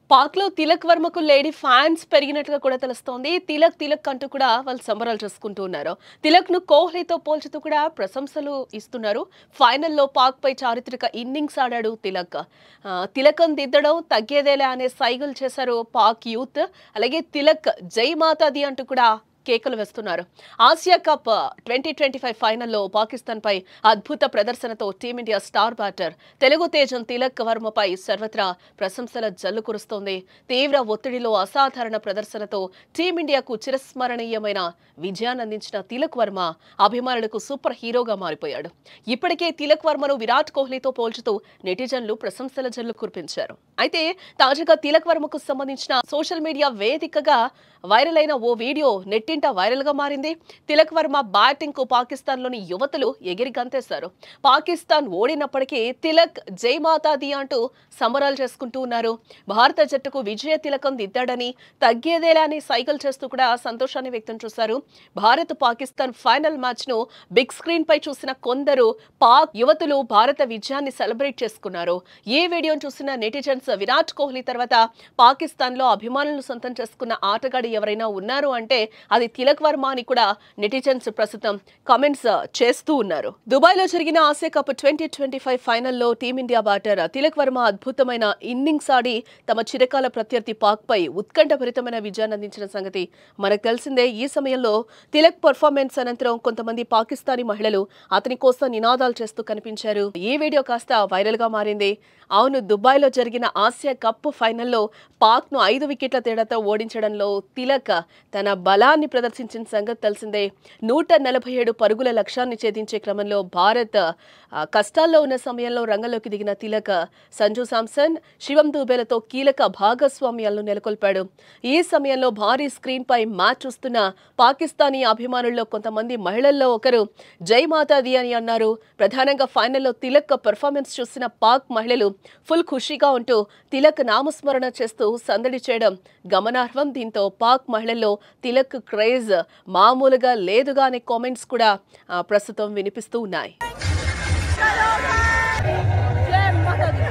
పాక్‌లో Tilak వర్మకు lady fans పెరిగినట్టుగా కూడా తెలుస్తోంది. తిలక్ అంటూ కూడా వాళ్ళు సంబరాలు చేసుకుంటూ ఉన్నారు. తిలక్‌ను కోహ్లీతో పోల్చుతూ కూడా ప్రశంసలు ఇస్తున్నారు. ఫైనల్‌లో పాక్‌పై చారిత్రక ఇన్నింగ్స్ ఆడాడు తిలక్. తిలకం దిద్దడం తగ్గేదేలే అనే సైగలు చేశారు పాక్ యూత్. అలాగే తిలక్ జై మాతాది అంటూ కూడా కేకలు వేస్తున్నారు. ఆసియా కప్ 2025 ఫైనల్లో పాకిస్తాన్పై అద్భుత ప్రదర్శనతో టీమిండియా స్టార్ బ్యాటర్ తెలుగు తేజం తిలక్ వర్మపై సర్వత్రా ప్రశంసల జల్లు కురుస్తోంది. తీవ్ర ఒత్తిడిలో అసాధారణ ప్రదర్శనతో టీమిండియాకు చిరస్మరణీయమైన విజయాన్ని అందించిన తిలక్ వర్మ అభిమానులకు సూపర్ హీరోగా మారిపోయాడు. ఇప్పటికే తిలక్ వర్మను విరాట్ కోహ్లీతో పోల్చుతూ నెటిజన్లు ప్రశంసల జల్లు కురిపించారు. అయితే తాజాగా తిలక్ వర్మకు సంబంధించిన సోషల్ మీడియా వేదికగా వైరల్ అయిన ఓ వీడియో నెట్టింట వైరల్ గా మారింది. తిలక్ వర్మ బ్యాటింగ్ కు పాకిస్తాన్లోని యువతులు ఎగిరి గంతేశారు. పాకిస్తాన్ ఓడినప్పటికీ తిలక్ జై మాతాది అంటూ సంబరాలు చేసుకుంటూ ఉన్నారు. భారత జట్టుకు విజయ తిలకం దిద్దాడని తగ్గేదేలా అని సైకిల్ చేస్తూ కూడా సంతోషాన్ని వ్యక్తం చేశారు. భారత్ పాకిస్తాన్ ఫైనల్ మ్యాచ్ ను బిగ్ స్క్రీన్ పై చూసిన కొందరు పాక్ యువతులు భారత విజయాన్ని సెలబ్రేట్ చేసుకున్నారు. ఈ వీడియోను చూసిన నెటిజన్స్ విరాట్ కోహ్లీ తర్వాత పాకిస్తాన్ లో అభిమానులు సొంతం చేసుకున్న ఆటగాడు ఎవరైనా ఉన్నారు అంటే అది తిలక్ వర్మ అని కూడా నెటిజన్స్ ప్రస్తుతం కామెంట్స్ చేస్తూ ఉన్నారు. దుబాయ్ లో జరిగిన ఆసియా కప్ 2025 ఫైనల్లో టీమిండియా బ్యాటర్ తిలక్ వర్మ అద్భుతమైన ఇన్నింగ్స్ ఆడి తమ చిరకాల ప్రత్యర్థి పాక్ పై ఉత్కంఠభరితమైన విజయాన్ని అందించిన సంగతి మనకు తెలిసిందే. ఈ సమయంలో తిలక్ పర్ఫార్మెన్స్ అనంతరం కొంతమంది పాకిస్తానీ మహిళలు అతని కోసం నినాదాలు చేస్తూ కనిపించారు. ఈ వీడియో కాస్త వైరల్ గా మారింది. అవును, దుబాయ్ లో జరిగిన ఆసియా కప్ ఫైనల్లో పాక్ ను 5 వికెట్ల తేడాతో ఓడించడంలో తిలక్ తన బలాన్ని ప్రదర్శించిన సంగతి తెలిసిందే. 147 పరుగుల లక్ష్యాన్ని ఛేదించే క్రమంలో భారత్ కష్టాల్లో ఉన్న సమయంలో రంగంలోకి దిగిన తిలక్ సంజు శాంసన్, శివం దూబేలతో కీలక భాగస్వామ్యాలను నెలకొల్పాడు. ఈ సమయంలో భారీ స్క్రీన్ పై మ్యాచ్ చూస్తున్న పాకిస్తానీ అభిమానుల్లో కొంతమంది మహిళల్లో ఒకరు జై మాతాది అని అన్నారు. ప్రధానంగా ఫైనల్లో తిలక్ పెర్ఫార్మెన్స్ చూసిన పాక్ మహిళలు ఫుల్ ఖుషీగా ఉంటూ తిలక్ నామస్మరణ చేస్తూ సందడి చేయడం గమనార్హం. దీంతో పాక్ మహిళల్లో తిలక్ క్రేజ్ మామూలుగా లేదుగా అనే కామెంట్స్ కూడా ప్రస్తుతం వినిపిస్తూ ఉన్నాయి. జై మాతాది.